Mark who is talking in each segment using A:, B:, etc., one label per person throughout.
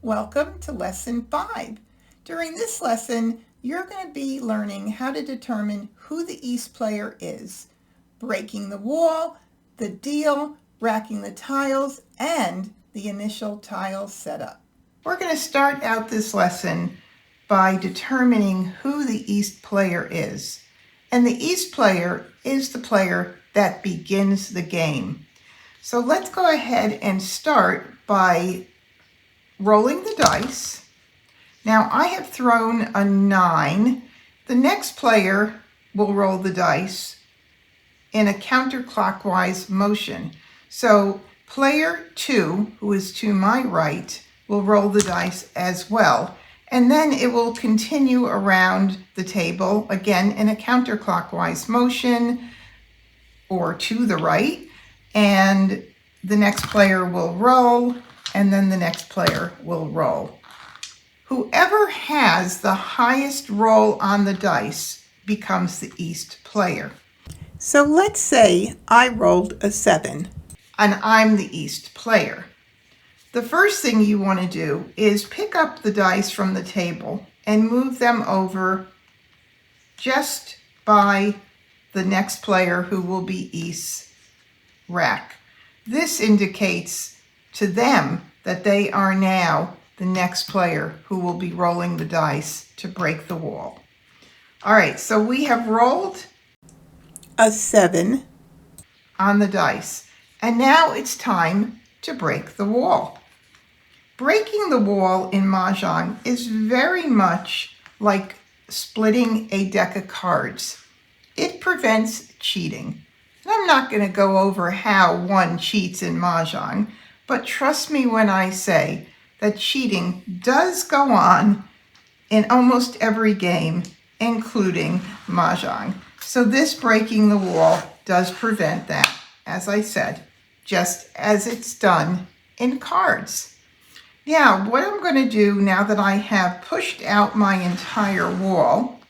A: Welcome to Lesson 5. During this lesson, you're going to be learning how to determine who the East player is, breaking the wall, the deal, racking the tiles, and the initial tile setup. We're going to start out this lesson by determining who the East player is. And the East player is the player that begins the game. So let's go ahead and start by rolling the dice. Now I have thrown a 9. The next player will roll the dice in a counterclockwise motion. So player 2, who is to my right, will roll the dice as well. And then it will continue around the table, again in a counterclockwise motion or to the right. And the next player will roll, and then the next player will roll. Whoever has the highest roll on the dice becomes the East player. So let's say I rolled a 7 and I'm the East player. The first thing you want to do is pick up the dice from the table and move them over just by the next player, who will be East's rack. This indicates to them that they are now the next player who will be rolling the dice to break the wall. All right, so we have rolled a 7 on the dice, and now it's time to break the wall. Breaking the wall in Mahjong is very much like splitting a deck of cards. It prevents cheating. And I'm not going to go over how one cheats in Mahjong, but trust me when I say that cheating does go on in almost every game, including Mahjong. So this breaking the wall does prevent that, as I said, just as it's done in cards. Now, what I'm going to do now that I have pushed out my entire wall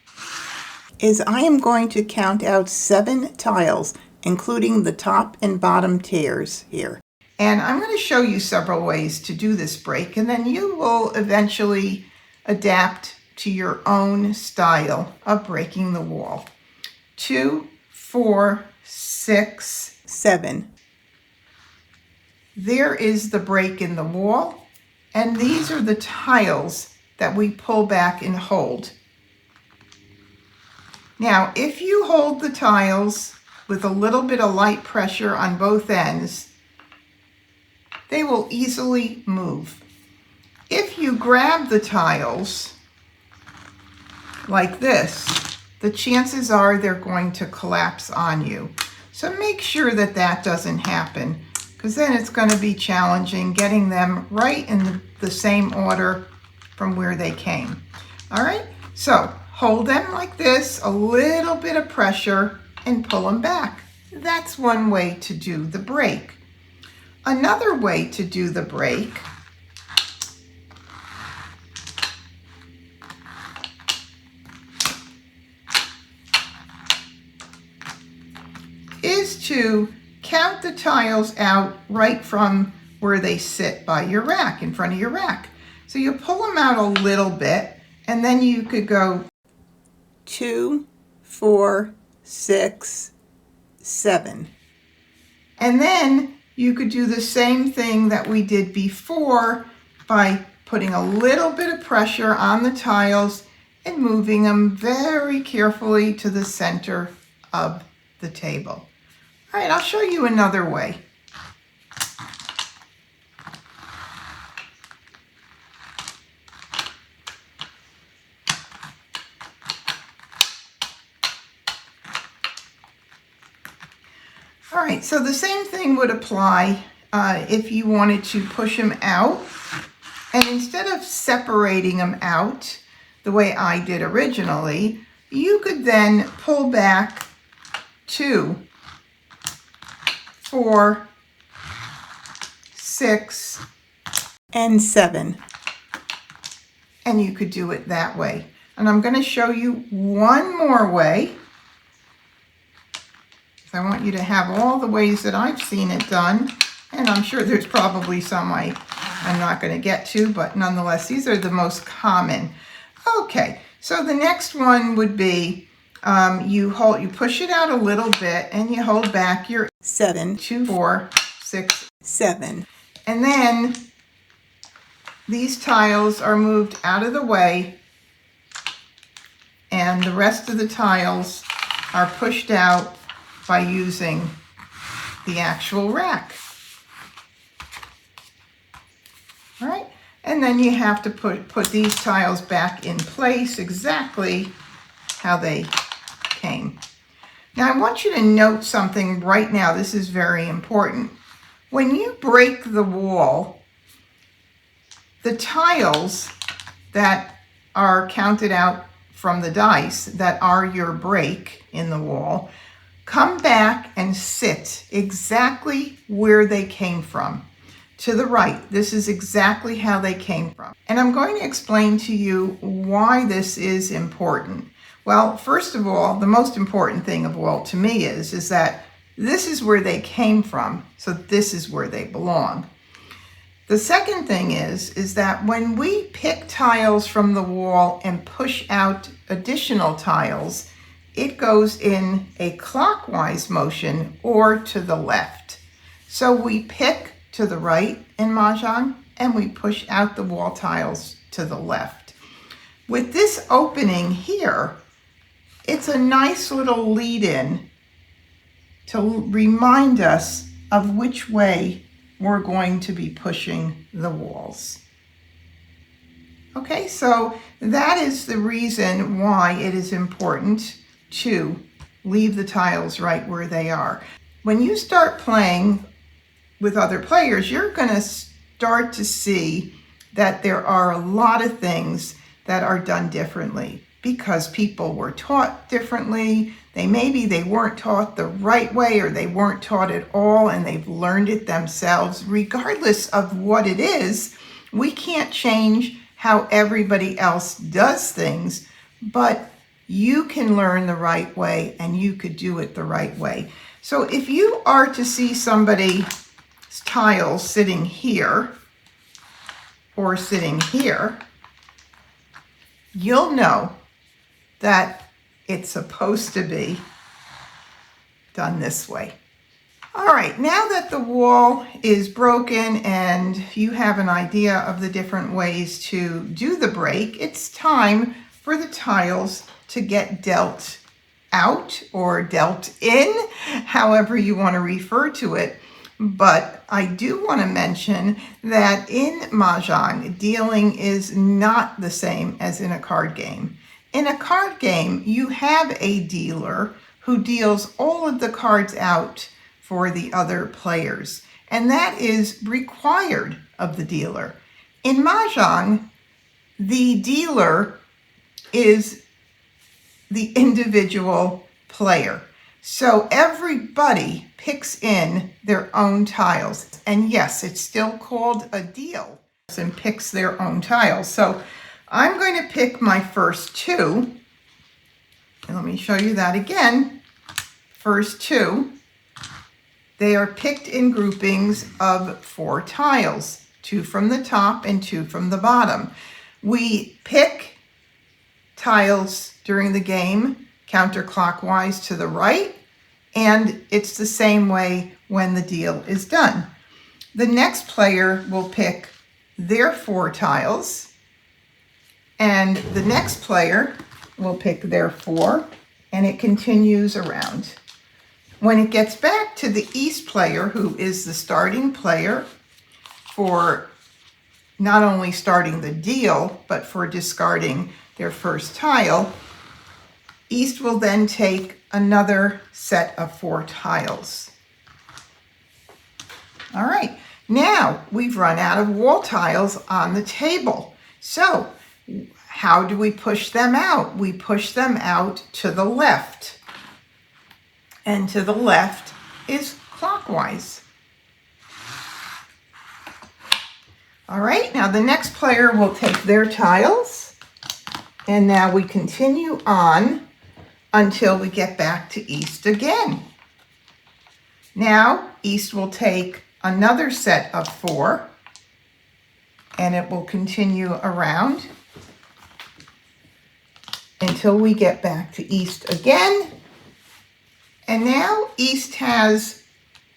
A: is I am going to count out 7 tiles, including the top and bottom tiers here. And I'm going to show you several ways to do this break, and then you will eventually adapt to your own style of breaking the wall. 2, 4, 6, 7. There is the break in the wall, and these are the tiles that we pull back and hold. Now, if you hold the tiles with a little bit of light pressure on both ends, they will easily move. If you grab the tiles like this, the chances are they're going to collapse on you. So make sure that that doesn't happen, because then it's going to be challenging getting them right in the same order from where they came. All right, so hold them like this, a little bit of pressure, and pull them back. That's one way to do the break. Another way to do the break is to count the tiles out right from where they sit by your rack, in front of your rack. So you pull them out a little bit, and then you could go 2, 4, 6, 7. And then you could do the same thing that we did before by putting a little bit of pressure on the tiles and moving them very carefully to the center of the table. All right, I'll show you another way. All right, so the same thing would apply if you wanted to push them out. And instead of separating them out the way I did originally, you could then pull back 2, 4, 6, and 7. And you could do it that way. And I'm going to show you one more way. I want you to have all the ways that I've seen it done, and I'm sure there's probably some I I'm not going to get to, but nonetheless, these are the most common. Okay, so the next one would be you push it out a little bit and you hold back your 7, 2, 4, 6, 7. And then these tiles are moved out of the way and the rest of the tiles are pushed out by using the actual rack. All right, and then you have to put these tiles back in place exactly how they came. Now I want you to note something right now. This is very important. When you break the wall, the tiles that are counted out from the dice that are your break in the wall come back and sit exactly where they came from. To the right, this is exactly how they came from. And I'm going to explain to you why this is important. Well, first of all, the most important thing of all to me is that this is where they came from, so this is where they belong. The second thing is that when we pick tiles from the wall and push out additional tiles, it goes in a clockwise motion or to the left. So we pick to the right in Mahjong and we push out the wall tiles to the left. With this opening here, it's a nice little lead-in to remind us of which way we're going to be pushing the walls. Okay, so that is the reason why it is important to leave the tiles right where they are. When you start playing with other players, you're going to start to see that there are a lot of things that are done differently because people were taught differently. Maybe they weren't taught the right way or they weren't taught at all and they've learned it themselves. Regardless of what it is, we can't change how everybody else does things, but you can learn the right way and you could do it the right way. So if you are to see somebody's tiles sitting here or sitting here, you'll know that it's supposed to be done this way. All right, now that the wall is broken and you have an idea of the different ways to do the break, it's time for the tiles to get dealt out or dealt in, however you want to refer to it. But I do want to mention that in Mahjong, dealing is not the same as in a card game. In a card game, you have a dealer who deals all of the cards out for the other players, and that is required of the dealer. In Mahjong, the dealer is the individual player. So everybody picks in their own tiles. And yes, it's still called a deal and picks their own tiles. So I'm going to pick my first two. And let me show you that again. First two. They are picked in groupings of 4 tiles, 2 from the top and 2 from the bottom. We pick tiles during the game counterclockwise to the right, and it's the same way when the deal is done. The next player will pick their 4 tiles, and the next player will pick their 4, and it continues around. When it gets back to the East player, who is the starting player for not only starting the deal, but for discarding their first tile, East will then take another set of 4 tiles. All right, now we've run out of wall tiles on the table. So how do we push them out? We push them out to the left. And to the left is clockwise. All right, now the next player will take their tiles, and now we continue on until we get back to East again. Now East will take another set of 4, and it will continue around until we get back to East again. And now East has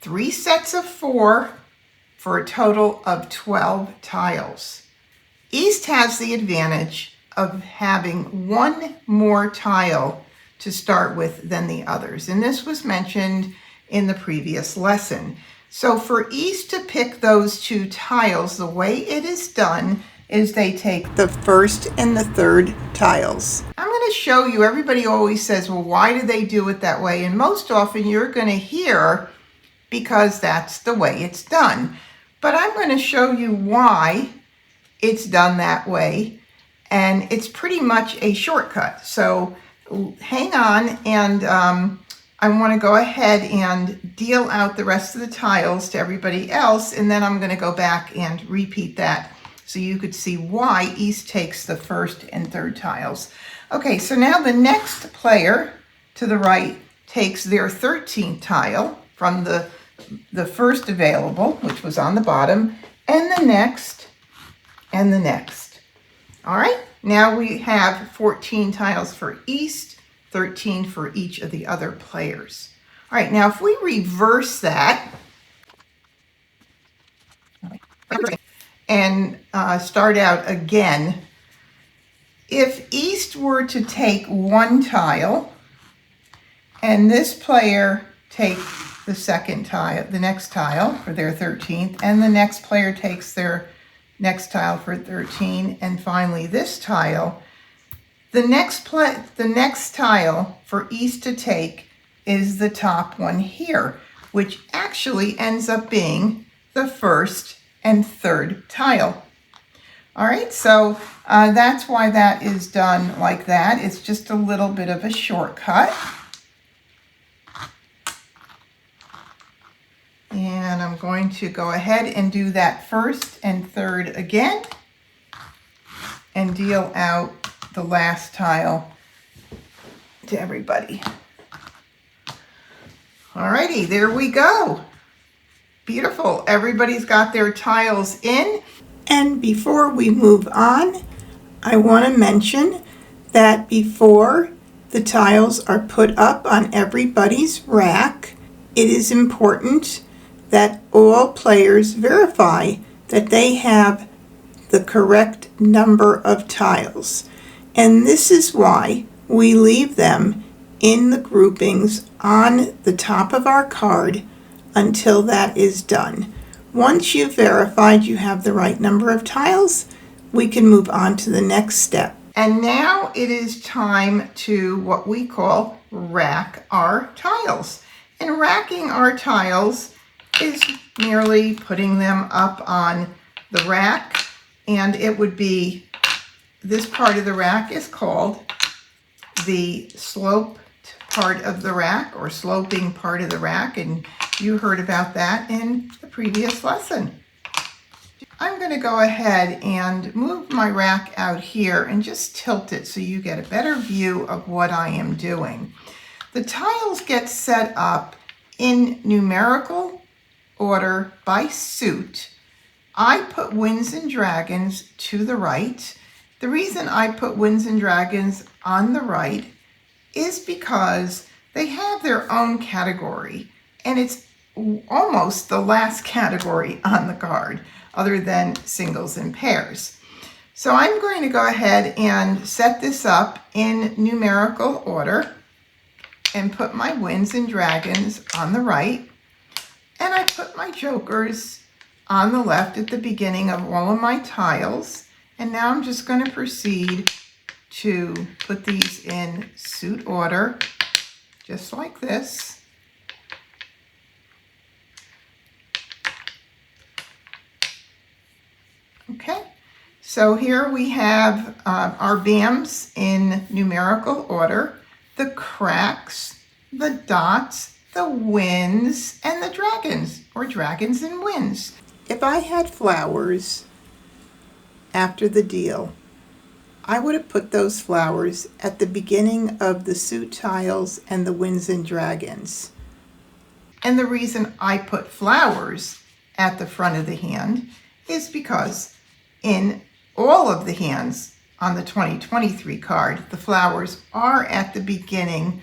A: 3 sets of 4 for a total of 12 tiles. East has the advantage of having 1 more tile to start with than the others, and this was mentioned in the previous lesson. So for East to pick those 2 tiles, the way it is done is they take the first and the third tiles. I'm going to show you, everybody always says, well, why do they do it that way? And most often you're going to hear, because that's the way it's done. But I'm going to show you why it's done that way, and it's pretty much a shortcut. So hang on, and I want to go ahead and deal out the rest of the tiles to everybody else, and then I'm going to go back and repeat that so you could see why East takes the first and third tiles. Okay, so now the next player to the right takes their 13th tile from the first available, which was on the bottom, and the next, and the next. All right, now we have 14 tiles for East, 13 for each of the other players. All right, now if we reverse that and start out again, if East were to take 1 tile and this player take the second tile, the next tile for their 13th, and the next player takes their next tile for 13, and finally this tile, the next tile for East to take is the top one here, which actually ends up being the first and third tile. All right, so that's why that is done like that. It's just a little bit of a shortcut. And I'm going to go ahead and do that first and third again and deal out the last tile to everybody. Alrighty, there we go. Beautiful. Everybody's got their tiles in. And before we move on, I want to mention that before the tiles are put up on everybody's rack, it is important that all players verify that they have the correct number of tiles. And this is why we leave them in the groupings on the top of our card until that is done. Once you've verified you have the right number of tiles, we can move on to the next step. And now it is time to what we call rack our tiles. And racking our tiles is merely putting them up on the rack, and it would be, this part of the rack is called the sloped part of the rack, or sloping part of the rack, and you heard about that in the previous lesson. I'm going to go ahead and move my rack out here and just tilt it so you get a better view of what I am doing. The tiles get set up in numerical order by suit. I put Winds and Dragons to the right. The reason I put Winds and Dragons on the right is because they have their own category, and it's almost the last category on the card, other than singles and pairs. So I'm going to go ahead and set this up in numerical order and put my Winds and Dragons on the right, and I put my jokers on the left at the beginning of all of my tiles. And now I'm just going to proceed to put these in suit order, just like this. Okay, so here we have our BAMs in numerical order, the cracks, the dots, the winds, and the dragons, or dragons and winds. If I had flowers after the deal, I would have put those flowers at the beginning of the suit tiles and the winds and dragons. And the reason I put flowers at the front of the hand is because in all of the hands on the 2023 card. The flowers are at the beginning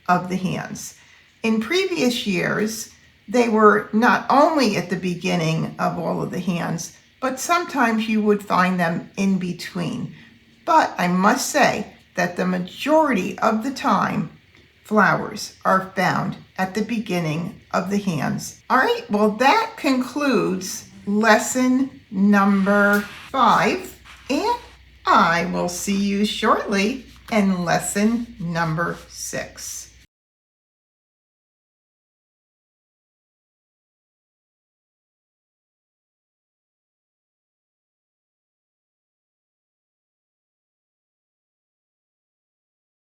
A: of the hands. In previous years, they were not only at the beginning of all of the hands, but sometimes you would find them in between. But I must say that the majority of the time, flowers are found at the beginning of the hands. All right, well, that concludes lesson number 5, and I will see you shortly in lesson number 6.